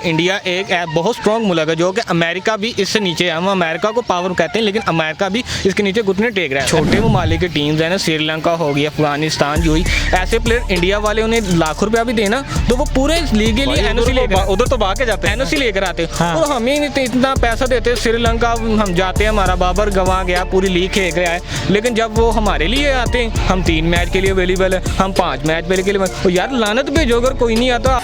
India एक बहुत strong मुल्क है जो कि अमेरिका भी इससे नीचे है। हम अमेरिका को पावर कहते हैं लेकिन अमेरिका भी इसके नीचे घुटने टेक रहा है। छोटे ममालिक की टीम्स है ना, श्रीलंका हो गई, अफगानिस्तान जो हुई, ऐसे प्लेयर इंडिया वाले उन्हें लाख रुपया भी देना तो वो पूरे लीगली एनओसी लेकर उधर तो भाग के जाते हैं, एनओसी लेकर आते हैं। हाँ। और हमें इतना पैसा देते हैं। श्रीलंका हम जाते हैं, हमारा बाबर गंवा गया, पूरी लीग खेल गया है, लेकिन जब वो हमारे लिए आते हैं हम 3 मैच के लिए अवेलेबल है, हम 5 मैच के लिए। तो यार लानत भेजो अगर कोई नहीं आता।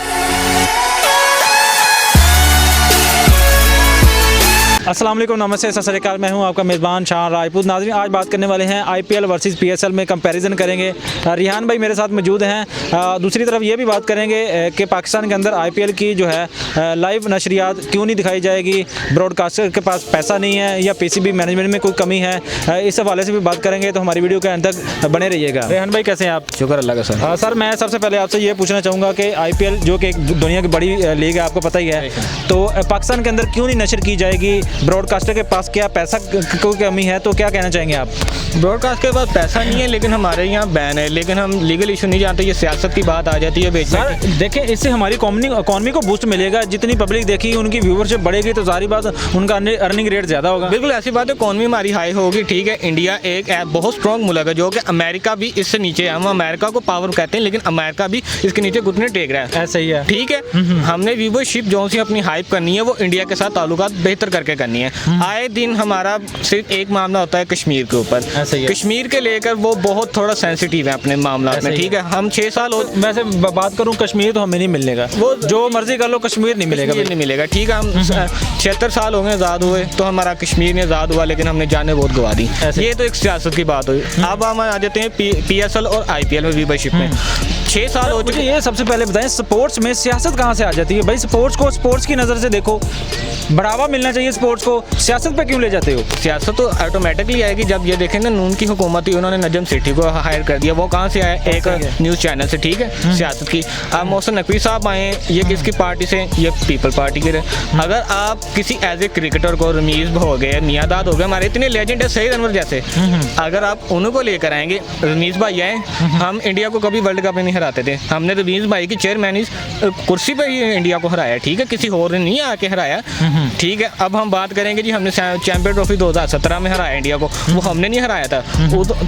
अस्सलाम वालेकुम, नमस्ते, सत श्री अकाल। मैं हूं आपका मेज़बान शान राजपूत। नाज़रीन, आज बात करने वाले हैं आईपीएल वर्सेस पीएसएल में कंपैरिजन करेंगे। रिहान भाई मेरे साथ मौजूद हैं। दूसरी तरफ ये भी बात करेंगे कि पाकिस्तान के अंदर आईपीएल की जो है लाइव नशरियात क्यों नहीं दिखाई जाएगी, ब्रॉडकास्टर के पास पैसा नहीं है या पीसीबी मैनेजमेंट में कोई कमी है, इस हवाले से भी बात करेंगे। तो हमारी वीडियो के अंत तक बने रहिएगा। रिहान भाई कैसे हैं आप? शुक्र अल्लाह का सर। सर मैं सबसे पहले आपसे ये पूछना चाहूँगा कि आईपीएल जो कि एक दुनिया की बड़ी लीग है, आपको पता ही है, तो पाकिस्तान के अंदर क्यों नहीं नशर की जाएगी? ब्रॉडकास्टर के पास क्या पैसा कोई कमी है? तो क्या कहना चाहेंगे आप? ब्रॉडकास्ट के पास पैसा नहीं है लेकिन हमारे यहाँ बैन है, लेकिन हम लीगल इशू नहीं जानते। ये सियासत की बात आ जाती है बेचने की। देखें, इससे हमारी इकॉनमी को बूस्ट मिलेगा। जितनी पब्लिक देखी उनकी व्यूवरशिप बढ़ेगी तो जारी बात उनका अर्निंग रेट ज़्यादा होगा। बिल्कुल ऐसी बात है, इकॉनमी हमारी हाई होगी। ठीक है, इंडिया एक बहुत स्ट्रॉन्ग मुल्क है जो कि अमेरिका भी इससे नीचे है। हम अमेरिका को पावर कहते हैं लेकिन अमेरिका भी इसके नीचे घुटने टेक रहा है। ऐसा ही है। ठीक है, हमने व्यूवरशिप जो सी अपनी हाइप करनी है वो इंडिया के साथ ताल्लुकात बेहतर करके करनी है। आए दिन हमारा सिर्फ एक मामला होता है कश्मीर के ऊपर। कश्मीर के लेकर वो बहुत थोड़ा सेंसिटिव है अपने मामला में। ठीक है, हम 6 साल वैसे बात करूं कश्मीर तो हमें नहीं मिलेगा, वो जो मर्जी कर लो कश्मीर नहीं मिलेगा, नहीं मिलेगा। ठीक है, हम 76 साल हो गए आज़ाद हुए तो हमारा कश्मीर नहीं आज़ाद हुआ, लेकिन हमने जाने बहुत गवा दी। ये तो एक सियासत की बात हुई। अब हम आ जाते हैं पीएसएल और आईपीएल में व्यूवरशिप में 6 साल हो चुके। ये सबसे पहले बताएं, स्पोर्ट्स में सियासत कहाँ से आ जाती है? भाई स्पोर्ट्स को स्पोर्ट्स की नज़र से देखो, बढ़ावा मिलना चाहिए स्पोर्ट्स को, सियासत पे क्यों ले जाते हो? सियासत तो ऑटोमेटिकली आएगी जब ये देखें ना, नून की हुकूमत थी, उन्होंने नजम सेठी को हायर कर दिया। वो कहाँ से आया? एक न्यूज़ चैनल से। ठीक है, सियासत की। अब मोहसिन नकवी साहब आए, ये किसकी पार्टी से? ये पीपल पार्टी के। अगर आप किसी एज ए क्रिकेटर को, रमीज हो गए, मियादाद हो गए, हमारे इतने लेजेंड है सईद अनवर जैसे, अगर आप उनको लेकर आएंगे, रमीज भाई आए, हम इंडिया को कभी वर्ल्ड कप में नहीं हराते थे। हमने रमीज भाई की चेयरमैन कुर्सी पर ही इंडिया को हराया। ठीक है, किसी और ने नहीं आके हराया। ठीक है, अब हम बात करेंगे जी हमने चैंपियन ट्रॉफी 2017 में हराया इंडिया को, वो हमने नहीं हराया था।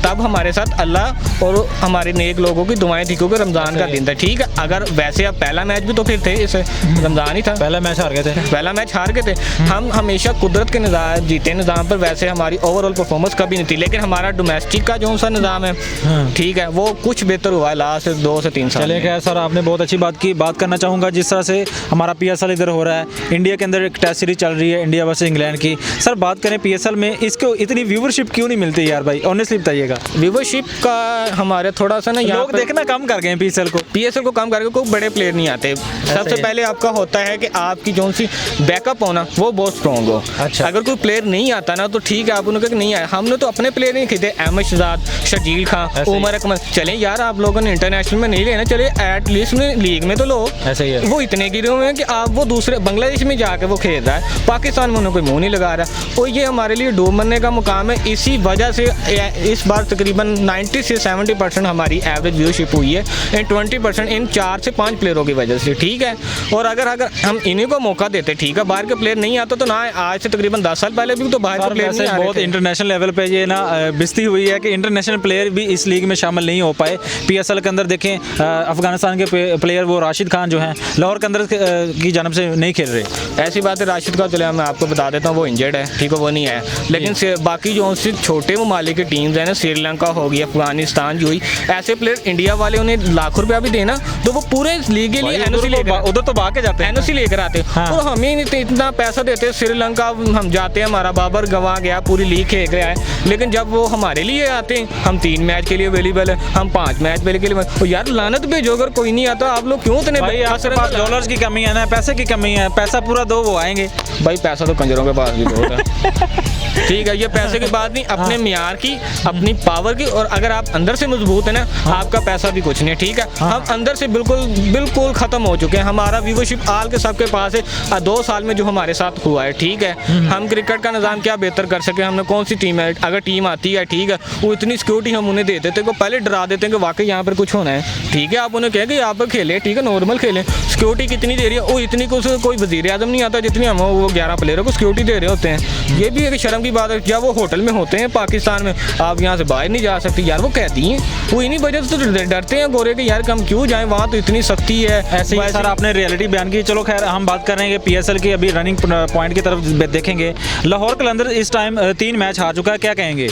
तब हमारे साथ अल्लाह और हमारे नेक लोगों की दुआएं थी क्योंकि रमज़ान का दिन था। ठीक है, अगर वैसे अब पहला मैच भी तो फिर थे, इस रमज़ान ही था, पहला मैच हार गए थे। पहला मैच हार गए थे। हम हमेशा कुदरत के निज़ाम जीते निज़ाम पर, वैसे हमारी ओवरऑल परफॉर्मेंस कभी नहीं थी, लेकिन हमारा डोमेस्टिक का जो सा निज़ाम है, ठीक है, वो कुछ बेहतर हुआ है लास्ट 2 से 3 साल। चले गए सर, आपने बहुत अच्छी बात की। बात करना चाहूँगा जिस तरह से हमारा पीएसएल इधर हो रहा है, इंडिया के अंदर एक टेस्ट सीरीज चल रही है, इंडिया वर्सेस इंग्लैंड की। सर बात करें पीएसएल में, इसको इतनी व्यूवरशिप क्यों नहीं मिलती यार भाई? ऑनेस्टली बताइएगा। व्यूवरशिप का हमारे थोड़ा सा ना लोग देखना कम कर गए पीएसएल को कम करके कोई बड़े प्लेयर नहीं आते। सबसे पहले आपका होता है कि आपकी जो सी बैकअप होना वो बहुत स्ट्रॉन्ग हो। अच्छा, अगर कोई प्लेयर नहीं आता ना तो ठीक है, आप उन्होंने कहा नहीं आया। हमने तो अपने प्लेयर नहीं खरीदे, अहमद शहजाद, शर्जील खान, उमर अकमल। चले यार, आप लोगों ने इंटरनेशनल में नहीं लेना, चले एटलीस्ट लीग में तो लो। ऐसे ही है। वो इतने गिरे हुए हैं कि आप वो दूसरे बांग्लादेश में जाके वो खेल रहा है, पाकिस्तान में उन्हें कोई मुँह नहीं लगा रहा। और ये हमारे लिए डूब मरने का मुकाम है। इसी वजह से इस बार तकरीबन 90 से 70% हमारी एवरेज व्यूशिप हुई है, एंड 20% इन 4 से 5 प्लेयरों की वजह से। ठीक है, और अगर हम इन्हीं को मौका देते, ठीक है, बाहर के प्लेयर नहीं आता तो ना, आज से तकरीबन 10 साल पहले भी तो बाहर के प्लेयर नहीं आ रहे थे। बहुत इंटरनेशनल लेवल पे ये ना बिस्ती हुई है कि इंटरनेशनल प्लेयर भी इस लीग में शामिल नहीं हो पाए। पीएसएल के अंदर देखें, अफगानिस्तान के प्लेयर वो राशिद खान जो हैं लाहौर के अंदर की जानब से नहीं खेल रहे। ऐसी बात है, राशिद का चले मैं आपको बता देता हूँ, वो इंजर्ड है। ठीक है, वो नहीं है, लेकिन बाकी जो छोटे ममालिक की टीम्स है ना, श्रीलंका हो गई, अफगानिस्तान जो हुई, ऐसे प्लेयर इंडिया वाले उन्हें लाख रुपया भी देना तो वो पूरे लीगली एनओसी लेकर उधर तो भाग के जाते हैं, एनओसी लेकर आते हैं। और हमें इतना पैसा देते हैं। श्रीलंका हम जाते हैं, हमारा बाबर गंवा गया, पूरी लीग खेल गया है, लेकिन जब वो हमारे लिए आते हैं हम 3 मैच के लिए अवेलेबल है, हम 5 मैच के लिए। तो यार लानत भेजो अगर कोई नहीं आता। आप लोग क्यों इतने? भाई आपके पास डॉलर्स की कमी है ना, पैसे की कमी है, पैसा पूरा दो वो आएंगे। भाई पैसा तो कंजरों के पास भी बहुत है। ठीक है, ये पैसे की बात नहीं, अपने मियार की, अपनी पावर की, और अगर आप अंदर से मजबूत है ना, आपका पैसा भी कुछ नहीं है। ठीक है, हम अंदर से बिल्कुल बिल्कुल खत्म हो चुके हैं, हमारा व्यूवरशिप आल के सबके पास है। 2 साल में जो हमारे साथ हुआ है, ठीक है, हम क्रिकेट का निज़ाम क्या बेहतर कर सके, हमने कौन सी टीम है, अगर टीम आती है, ठीक है, वो इतनी सिक्योरिटी हम उन्हें देते थे, को पहले डरा देते हैं कि वाकई यहाँ पर कुछ होना है। ठीक है, आप उन्हें कहें कि यहाँ पर खेलें, ठीक है, नॉर्मल खेलें, सिक्योरिटी कितनी दे रही है, वो इतनी कुछ कोई वज़ीर आज़म नहीं आता जितनी हम वो 11 प्लेयरों को सिक्योरिटी दे रहे होते हैं। ये भी एक शर्म की बात है, जब वो होटल में होते हैं पाकिस्तान में, आप यहाँ से बाहर नहीं जा सकते यार, वो कहती हैं, वो इन्हीं वजह से तो डरते हैं गोरे के यार कि हम क्यों जाएं, वहाँ तो इतनी सख्ती है। ऐसे ही सर आपने रियलिटी बयान की। चलो खैर हम बात कर रहे हैं कि PSL की अभी रनिंग पॉइंट की तरफ देखेंगे। लाहौर कलंदर इस टाइम 3 मैच हार चुका है, क्या कहेंगे?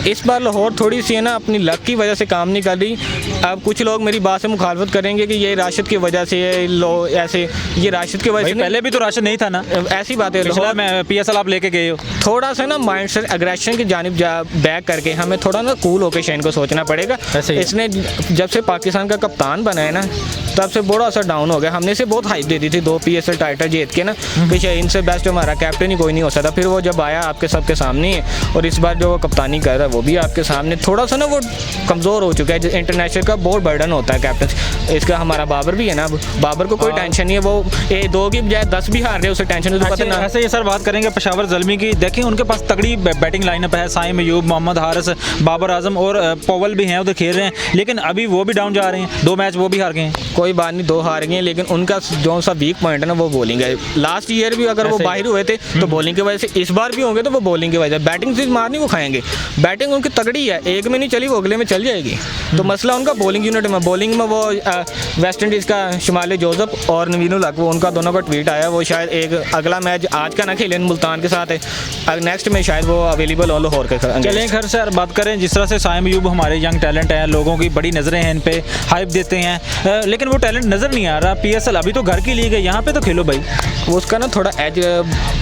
इस बार लाहौर थोड़ी सी है ना, अपनी लक की वजह से काम नहीं कर रही। अब कुछ लोग मेरी बात से मुखालफत करेंगे कि ये राशिद की वजह से ऐसे, ये राशिद की वजह से पहले भी तो राशिद नहीं था ना, ऐसी बात है। पिछला PSL आप लेके गए हो, थोड़ा सा ना माइंड से अग्रेशन की जानिब बैक करके हमें थोड़ा ना कूल होकर शेन को सोचना पड़ेगा। इसने जब से पाकिस्तान का कप्तान बना है ना, तब से बड़ा असर डाउन हो गया। हमने इसे बहुत हाइप दे दी थी 2 PSL टाइटल जीत के ना, कि शायद इनसे बेस्ट हमारा कैप्टन ही कोई नहीं हो सकता। फिर वो जब आया आपके सबके सामने है, और इस बार जो वो कप्तानी कर रहा है वो भी आपके सामने, थोड़ा सा ना वो कमज़ोर हो चुका है। इंटरनेशनल का बहुत बर्डन होता है कैप्टन इसका। हमारा बाबर भी है ना, बाबर को कोई टेंशन नहीं है, वो 2 की बजाय 10 भी हार रहे, उसे टेंशन तो पता ना। ऐसे ही सर बात करेंगे पेशावर ज़ल्मी की। देखिए उनके पास तगड़ी बैटिंग लाइनअप है, साइम अयूब, मोहम्मद हारिस, बाबर आजम और पवल भी हैं, उधर खेल रहे हैं, लेकिन अभी वो भी डाउन जा रहे हैं। 2 मैच वो भी हार गए हैं। कोई बात नहीं, 2 हार गए हैं, लेकिन उनका जो सा वीक पॉइंट है ना, वो बॉलिंग है। लास्ट ईयर भी अगर वो बाहर हुए थे तो बॉलिंग की वजह से, इस बार भी होंगे तो वो बॉलिंग की वजह से। बैटिंग से मारनी वो खाएंगे, बैटिंग उनकी तगड़ी है, एक में नहीं चली वो अगले में चल जाएगी। तो मसला उनका बॉलिंग यूनिट में, बॉलिंग में वो वेस्ट इंडीज़ का शुमाली जोसेफ और नवीनुल हक, वो उनका दोनों का ट्वीट आया, वो शायद एक अगला मैच आज का ना खेलें मुल्तान के साथ है, नेक्स्ट में शायद वो अवेलेबल हो लाहौर के। चलें घर सर बात करें, जिस तरह से साइम अयूब हमारे यंग टैलेंट हैं, लोगों की बड़ी नज़रें हैं इन पे, हाइप देते हैं, लेकिन वो टैलेंट नज़र नहीं आ रहा। PSL अभी तो घर की लीग है, यहाँ पे तो खेलो भाई। उसका ना थोड़ा एज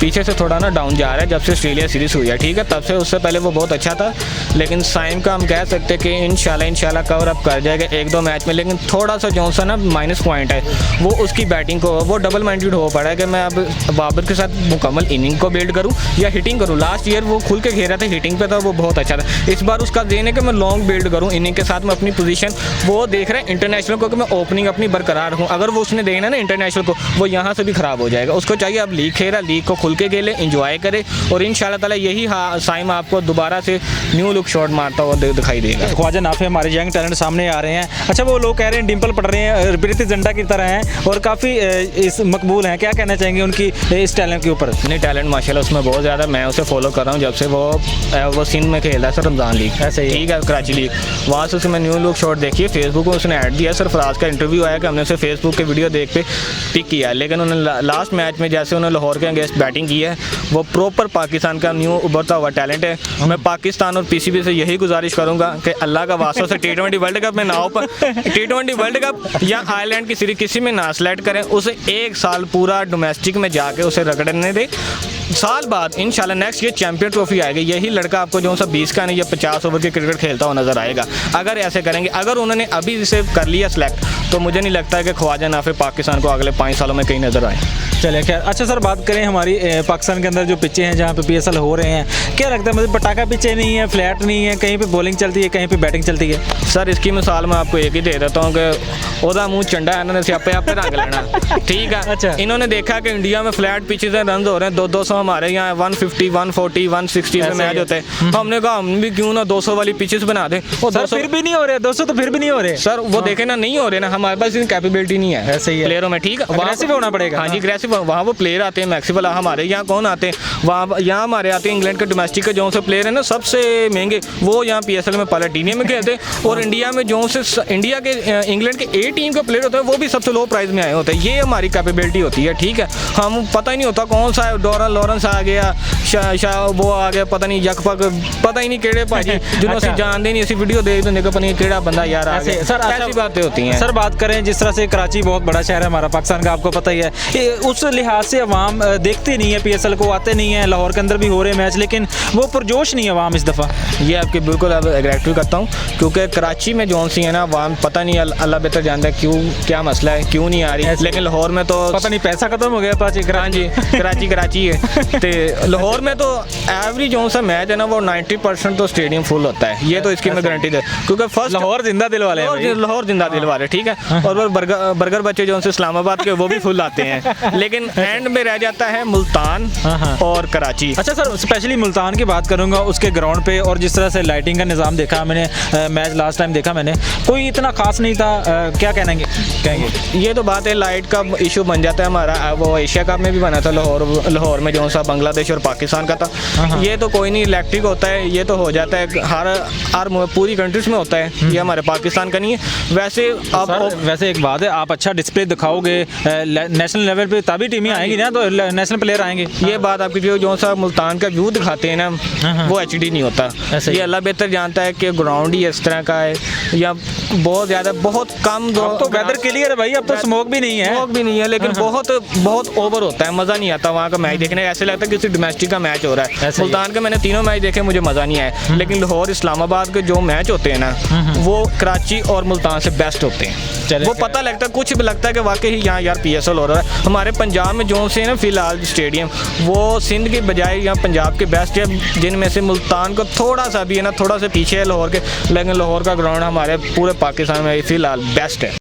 पीछे से थोड़ा ना डाउन जा रहा है, जब से ऑस्ट्रेलिया सीरीज़ हुई है, ठीक है, तब से उससे पहले वो बहुत अच्छा था। लेकिन साइम का हम कह सकते हैं कि इंशाल्लाह कवर अप कर जाएगा 1-2 मैच में, लेकिन थोड़ा सा जो सा ना माइनस पॉइंट है वो उसकी बैटिंग को, वो डबल माइंडेड हो पड़ा है कि मैं अब बाबर के साथ मुकम्मल इनिंग को बिल्ड करूँ या हिटिंग करूँ। लास्ट ईयर वो खुल के खेल रहा था, हिटिंग पे था, वो बहुत अच्छा था। इस बार उसका देन है कि मैं लॉन्ग बिल्ड करूँ इनिंग के साथ, मैं अपनी पोजीशन वो देख रहे हैं इंटरनेशनल को कि मैं ओपनिंग अपनी बरकरार रखूँ। अगर वो उसने देखना ना इंटरनेशनल को, वो यहाँ से भी ख़राब हो जाएगा। उसको चाहिए अब लीग खेला, लीग को खुल के खेले, इंजॉय करे, और इंशाल्लाह ताला यही साइम आपको दोबारा से न्यू लुक शॉट मारता हुआ दिखाई देगा। ख्वाजा नाफे हमारे यंग टैलेंट सामने आ रहे हैं। अच्छा, वो लोग कह रहे हैं डिम्पल पड़ रहे हैं, प्रीति जिंटा की तरह हैं और काफ़ी इस मकबूल हैं, क्या कहना चाहेंगे उनकी इस टैलेंट के ऊपर? नहीं, टैलेंट माशाल्लाह उसमें बहुत ज़्यादा, मैं उसे फॉलो कर रहा हूँ जब से वो सिंध में खेल रहा है, सर रमज़ान लीग, ऐसे ही ठीक है, कराची लीग, वहाँ से उसे मैं न्यू लुक शॉट देखिए, फेसबुक में उसने ऐड दिया, सरफराज का इंटरव्यू आया कि हमने उसे फेसबुक के वीडियो देख पे पिक किया। लेकिन उन्होंने लास्ट मैच में जैसे उन्होंने लाहौर के अगेंस्ट बैटिंग की है, वो प्रॉपर पाकिस्तान का न्यू उभरता हुआ टैलेंट है। मैं पाकिस्तान और PCB से यही गुजारिश करूँगा कि अल्लाह का वास्ता से T20 वर्ल्ड कप में ना हो, T20 वर्ल्ड कप या आयरलैंड की सीरीज किसी में ना सेलेक्ट करें, उसे 1 साल पूरा डोमेस्टिक में जाके उसे रगड़ने दे। साल बाद इंशाल्लाह नेक्स्ट ईयर चैंपियन ट्रॉफी आएगी, यही लड़का आपको जो सा 20 का नहीं या 50 ओवर की क्रिकेट खेलता हुआ नजर आएगा अगर ऐसे करेंगे। अगर उन्होंने अभी इसे कर लिया सेलेक्ट, तो मुझे नहीं लगता है कि ख्वाजा नाफे पाकिस्तान को अगले 5 सालों में कहीं नजर आए। चलिए खैर, अच्छा सर बात करें हमारी पाकिस्तान के अंदर जो पिचें हैं जहाँ पे PSL हो रहे हैं, क्या लगता है मतलब पटाखा पिचें नहीं है, फ्लैट नहीं है, कहीं पे बॉलिंग चलती है, कहीं पे बैटिंग चलती है? सर इसकी मिसाल मैं आपको एक ही दे देता हूँ कि ओदा मुँह चंडा है, इन्होंने स्यापे आप रंग लेना, ठीक है। अच्छा, इन्होंने देखा कि इंडिया में फ्लैट पिचेज रन हो रहे हैं 200 हमारे यहाँ 150, 140, 160 में मैच होते हैं। हमने कहा हम भी क्यों ना 200 वाली पिचेस बना दें। वो 200 फिर भी नहीं हो रहे, 200 तो फिर भी नहीं हो रहे सर, वो देखे ना नहीं हो रहे ना, हमारे पास इतनी कैपेबिलिटी नहीं है ऐसे ही प्लेयरों में, ठीक है, अग्रेसिव होना पड़ेगा। हाँ जी, अग्रेसिव, वहाँ वो प्लेयर आते हैं मैक्सिमल, हमारे यहाँ कौन आते हैं, वहाँ यहाँ हमारे आते हैं इंग्लैंड के डोमेस्टिक के जो से प्लेयर है ना सबसे महंगे, वो यहाँ PSL में पहले टीने में खेलते हैं, और इंडिया में जो से इंडिया के इंग्लैंड के A टीम का प्लेयर होता है वो भी सबसे लो प्राइस में आए होते हैं। ये हमारी कैपेबिलिटी होती है, ठीक है। हम पता ही नहीं होता कौन सा डोरन लॉरेंस आ गया, वो आ गया, पता नहीं यकपक, पता ही नहीं केड़े भाजी जिन्होंने अच्छा। जानते नहीं, ऐसी वीडियो देख देने का पता नहीं केड़ा बंदा यार आ गया। सर ऐसी बातें होती हैं। सर बात करें जिस तरह से कराची बहुत बड़ा शहर है हमारा पाकिस्तान का, आपको पता ही है, उस उस लिहाज से अवाम देखते नहीं है PSL को, आते नहीं है। लाहौर के अंदर भी हो रहे मैच, लेकिन वो पुरजोश नहीं है अवाम इस दफ़ा। ये आपके बिल्कुल अब एग्रेक्टिव करता हूँ, क्योंकि कराची में जो सी है ना अवाम, पता नहीं अल्लाह बेहतर जानता है क्यों, क्या मसला है, क्यों नहीं आ रही। लेकिन लाहौर में तो पता नहीं पैसा खत्म हो गया। हाँ जी, कराची है तो लाहौर में तो एवरी जो सा मैच है ना वो 90% तो स्टेडियम फुल होता है। ये तो इसकी मैं गारंटी दे, क्योंकि फर्स्ट लाहौर जिंदा दिल वाले हैं भाई। लाहौर जिंदा दिल वाले, ठीक है। और वो बर्गर बच्चे जो से इस्लामाबाद के वो भी फुल आते हैं, लेकिन एंड में रह जाता है मुल्तान और कराची। अच्छा सर, स्पेशली मुल्तान की बात करूंगा, उसके ग्राउंड पे और जिस तरह से लाइटिंग का निज़ाम देखा मैंने, मैच लास्ट टाइम देखा मैंने, कोई इतना खास नहीं था। क्या कहेंगे? ये तो बात है, लाइट का इशू बन जाता है हमारा। वो एशिया कप में भी बना था लाहौर में जो सा बांग्लादेश और पाकिस्तान का था। ये तो कोई नहीं, इलेक्ट्रिक होता है, ये तो हो जाता है, हर पूरी कंट्रीज में होता है, ये हमारे पाकिस्तान का नहीं है। वैसे अब वैसे एक बात है, आप अच्छा डिस्प्ले दिखाओगे नेशनल लेवल पे तभी टीमें आएंगी ना, तो नेशनल प्लेयर आएंगे। ये बात आपकी जो सा मुल्तान का व्यू दिखाते हैं ना, वो HD नहीं होता। ये अल्लाह बेहतर जानता है कि ग्राउंड ही इस तरह का है, या बहुत ज़्यादा बहुत कम। तो वेदर क्लियर है भाई, अब तो स्मोक भी नहीं है, लेकिन बहुत ओवर होता है, मज़ा नहीं आता वहाँ का मैच देखने। ऐसे लगता है किसी डोमेस्टिक का मैच हो रहा है। मुल्तान के मैंने तीनों मैच देखे, मुझे मज़ा नहीं आया। लेकिन लाहौर इस्लामाबाद के जो मैच होते हैं ना, वो कराची और मुल्तान से बेस्ट होते हैं। वो पता लगता है, कुछ भी लगता है कि वाकई ही यहाँ यार PSL हो रहा है। हमारे पंजाब में जो से ना फिलहाल स्टेडियम, वो सिंध की बजाय यहाँ पंजाब के बेस्ट है, जिनमें से मुल्तान को थोड़ा सा भी है ना, थोड़ा सा पीछे है लाहौर के, लेकिन लाहौर का ग्राउंड हमारे पूरे पाकिस्तान में फिलहाल बेस्ट है।